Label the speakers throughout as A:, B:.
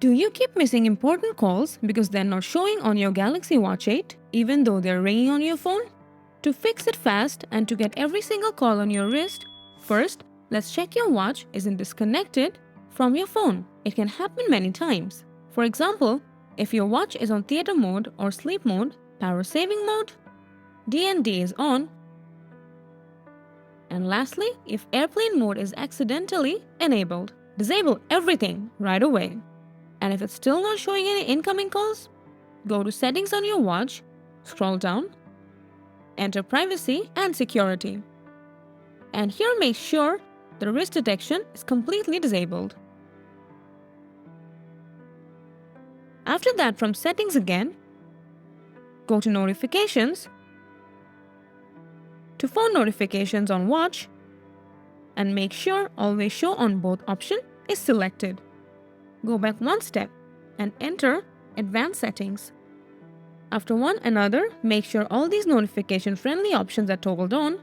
A: Do you keep missing important calls because they're not showing on your Galaxy Watch 8 even though they're ringing on your phone? To fix it fast and to get every single call on your wrist, first, let's check your watch isn't disconnected from your phone. It can happen many times. For example, if your watch is on theater mode or sleep mode, power saving mode, DND is on, and lastly, if airplane mode is accidentally enabled, disable everything right away. And if it's still not showing any incoming calls, go to settings on your watch, scroll down, enter privacy and security. And here make sure the wrist detection is completely disabled. After that, from settings again, go to notifications, to phone notifications on watch, and make sure always show on both option is selected. Go back one step and enter advanced settings. After one another, make sure all these notification friendly options are toggled on.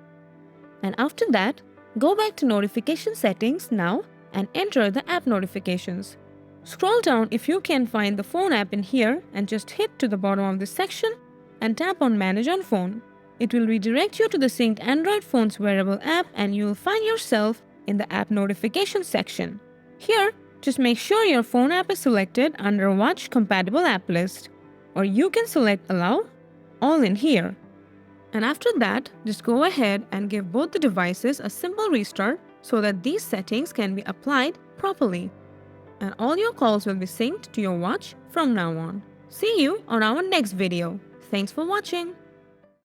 A: And after that, go back to notification settings now and enter the app notifications. Scroll down if you can find the phone app in here and just hit to the bottom of this section and tap on Manage on Phone. It will redirect you to the synced Android phone's wearable app and you will find yourself in the app notification section. Here, just make sure your phone app is selected under Watch Compatible App List, or you can select Allow All in here. And after that, just go ahead and give both the devices a simple restart so that these settings can be applied properly. And all your calls will be synced to your watch from now on. See you on our next video. Thanks for watching.